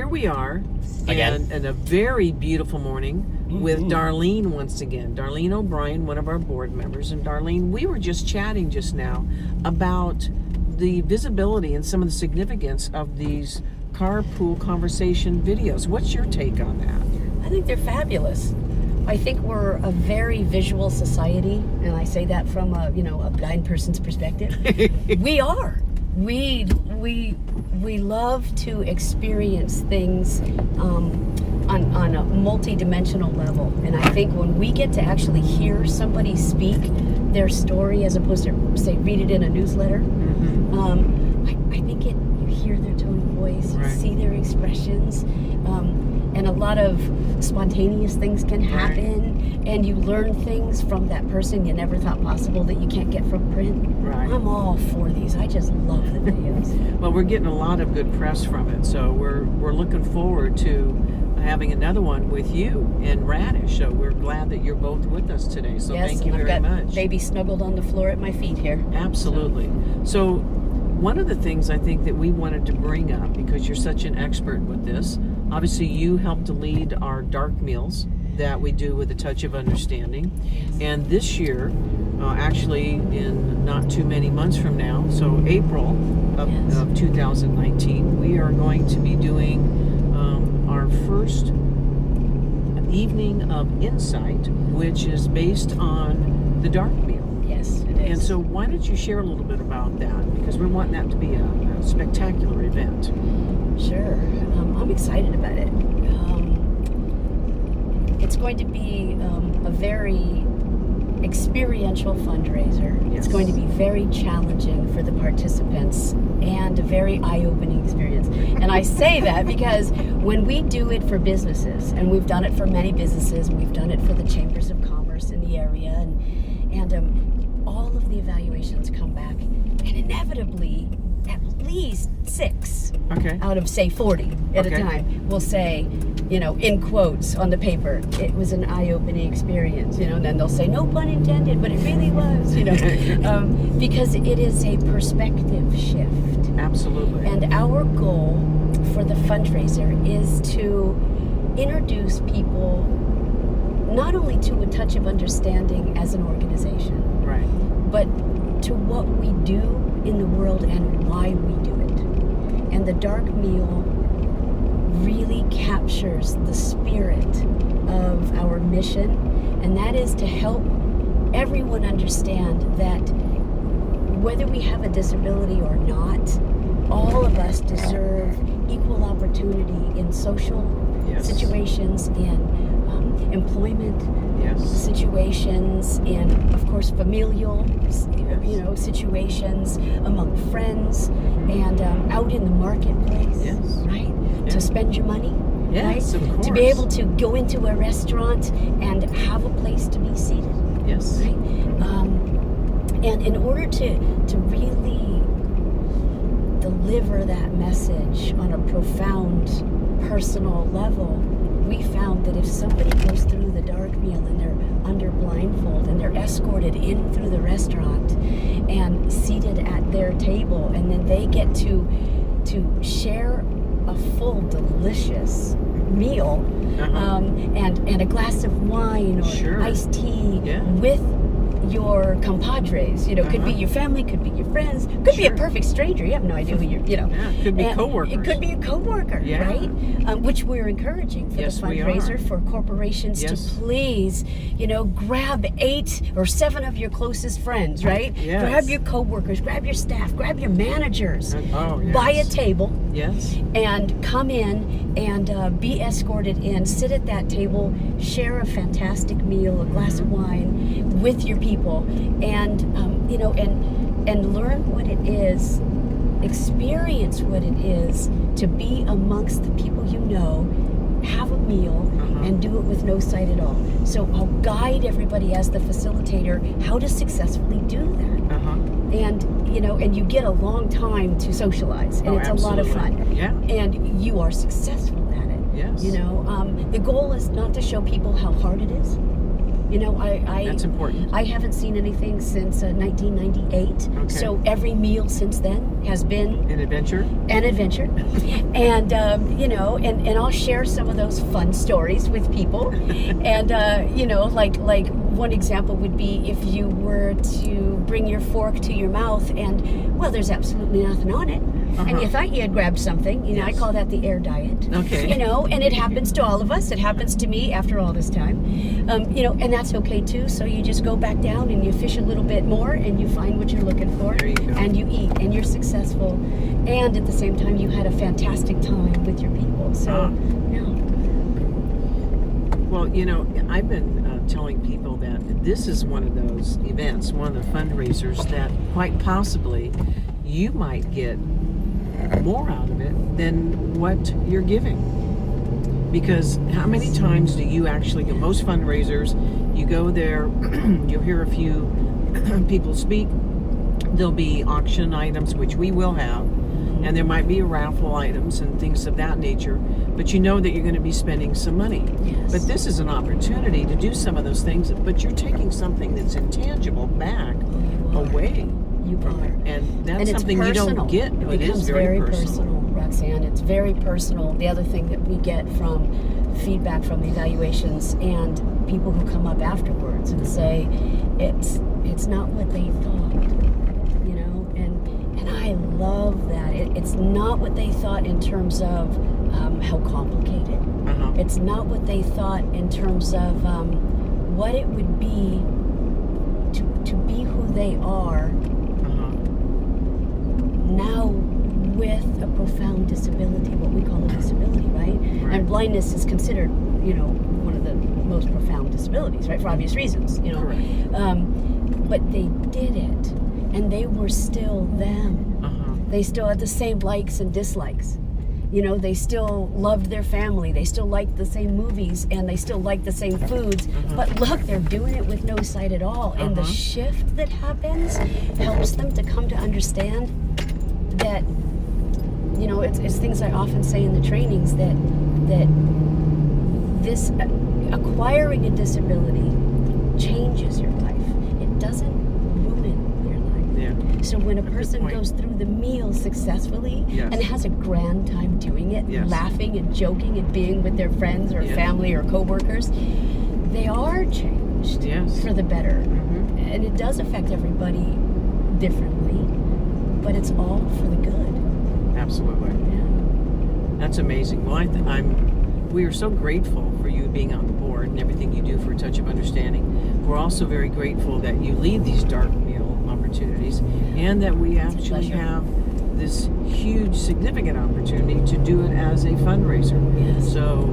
here we are Again. and a very beautiful morning with Darlene once again. Darlene O'Brien, one of our board members. And Darlene, we were just chatting just now about the visibility and some of the significance of these carpool conversation videos. What's your take on that? I think they're fabulous. I think we're a very visual society, and I say that from a blind person's perspective. We are. We love to experience things on a multi-dimensional level, and I think when we get to actually hear somebody speak their story as opposed to say read it in a newsletter, I think you hear their tone of voice, you see their expressions, and a lot of spontaneous things can happen, and you learn things from that person you never thought possible that you can't get from print. I'm all for these. I just love the videos. Well, we're getting a lot of good press from it, so we're looking forward to having another one with you and Radish. So we're glad that you're both with us today. So thank you very much. Got baby snuggled on the floor at my feet here. Absolutely. So one of the things I think that we wanted to bring up, because you're such an expert with this, obviously you helped to lead our dark meals that we do with a touch of understanding. And this year, actually in not too many months from now, so April of 2019, we are going to be doing our first evening of insight, which is based on the dark meal. Yes, it is. And so why don't you share a little bit about that? Because we're wanting that to be a spectacular event. Sure. I'm excited about it. It's going to be a very experiential fundraiser. It's going to be very challenging for the participants and a very eye-opening experience. And I say that because when we do it for businesses, and we've done it for many businesses, and we've done it for the chambers of commerce in the area, and all of the evaluations come back, and inevitably at least 6 out of, say, 40 at a time will say, in quotes on the paper, it was an eye-opening experience, and then they'll say, no pun intended, but it really was, because it is a perspective shift. Absolutely. And our goal for the fundraiser is to introduce people not only to a touch of understanding as an organization, but to what we do in the world and why we do it. And the dark meal really captures the spirit of our mission, and that is to help everyone understand that whether we have a disability or not, all of us deserve equal opportunity in social situations, in employment situations, in, of course, familial situations, among friends, and out in the marketplace, to spend your money, of course. To be able to go into a restaurant and have a place to be seated, and in order to really deliver that message on a profound personal level, we found that if somebody goes through the dark meal and they're under blindfold and they're escorted in through the restaurant and seated at their table, and then they get to share a full delicious meal, and a glass of wine or iced tea with your compadres, could be your family, could be your friends, could be a perfect stranger. You have no idea who you're, could be coworkers. It could be a coworker, right? Which we're encouraging for the fundraiser for corporations to please, grab 8 or 7 of your closest friends, right? Grab your coworkers, grab your staff, grab your managers, buy a table, and come in and be escorted in, sit at that table, share a fantastic meal, a glass of wine with your people, and and learn what it is, experience what it is to be amongst the people have a meal, and do it with no sight at all. So I'll guide everybody as the facilitator how to successfully do that. And and you get a long time to socialize, and it's a lot of fun. And you are successful at it. The goal is not to show people how hard it is. You know, That's important. I haven't seen anything since 1998. Okay. So every meal since then has been An adventure. An adventure. And, you know, and I'll share some of those fun stories with people. And, you know, like one example would be if you were to bring your fork to your mouth and, well, there's absolutely nothing on it. And you thought you had grabbed something. You know, I call that the air diet. Okay. You know, and it happens to all of us. It happens to me after all this time. You know, and that's okay too. So you just go back down and you fish a little bit more and you find what you're looking for. There you go. And you eat and you're successful. And at the same time, you had a fantastic time with your people. So, yeah. Well, you know, I've been telling people that this is one of those events, one of the fundraisers that quite possibly you might get more out of it than what you're giving. Because how many times do you actually go? Most fundraisers, you go there, you'll hear a few people speak. There'll be auction items, which we will have, and there might be raffle items and things of that nature. But you know that you're going to be spending some money. Yes. But this is an opportunity to do some of those things. But you're taking something that's intangible back away. You are. And that's And it's something you don't personal. get. It It becomes is very personal, Roxanne. It's very personal. The other thing that we get from feedback from the evaluations and people who come up afterwards and say it's not what they thought, you know, and I love that. It's not what they thought in terms of how complicated. It's not what they thought in terms of what it would be to be who they are now with a profound disability, what we call a disability, right? And blindness is considered, you know, one of the most profound disabilities, right? For obvious reasons, you know. But they did it, and they were still them. They still had the same likes and dislikes. You know, they still loved their family. They still liked the same movies, and they still liked the same foods. But look, they're doing it with no sight at all. And the shift that happens helps them to come to understand that, you know, it's things I often say in the trainings that this acquiring a disability changes your life. It doesn't ruin your life. Yeah. So when a person goes through the meal successfully and has a grand time doing it, laughing and joking and being with their friends or family or coworkers, they are changed for the better. And it does affect everybody differently, but it's all for the good. Absolutely. That's amazing. Well, we are so grateful for you being on the board and everything you do for A Touch of Understanding. We're also very grateful that you lead these dark meal opportunities and that we actually have this huge, significant opportunity to do it as a fundraiser. So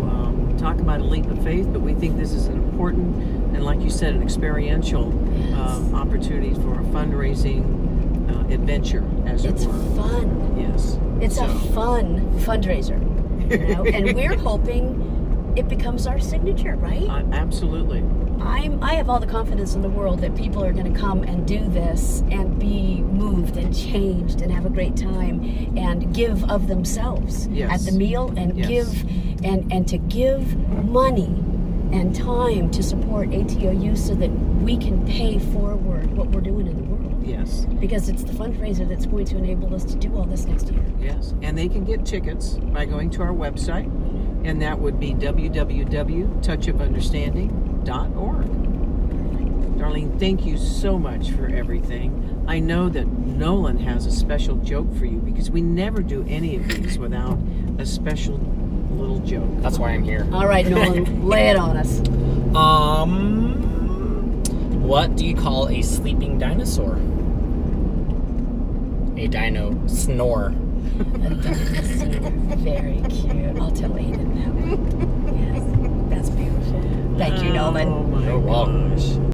talk about a leap of faith, but we think this is an important and, like you said, an experiential opportunity for a fundraising adventure, as it were. It's fun. Yes. It's a fun fundraiser, you know? And we're hoping it becomes our signature, right? Absolutely. I have all the confidence in the world that people are going to come and do this and be moved and changed and have a great time and give of themselves at the meal and give and to give money and time to support ATOU so that we can pay forward what we're doing in the world. Yes. Because it's the fundraiser that's going to enable us to do all this next year. Yes. And they can get tickets by going to our website, and that would be www.touchofunderstanding.org. Darlene, thank you so much for everything. I know that Nolan has a special joke for you because we never do any of these without a special little joke. That's why I'm here. All right, Nolan, lay it on us. What do you call a sleeping dinosaur? A dino snore. Very cute. I'll tell Aiden that one. Yes, that's beautiful. Thank you, Nolan. Oh my You're welcome. gosh.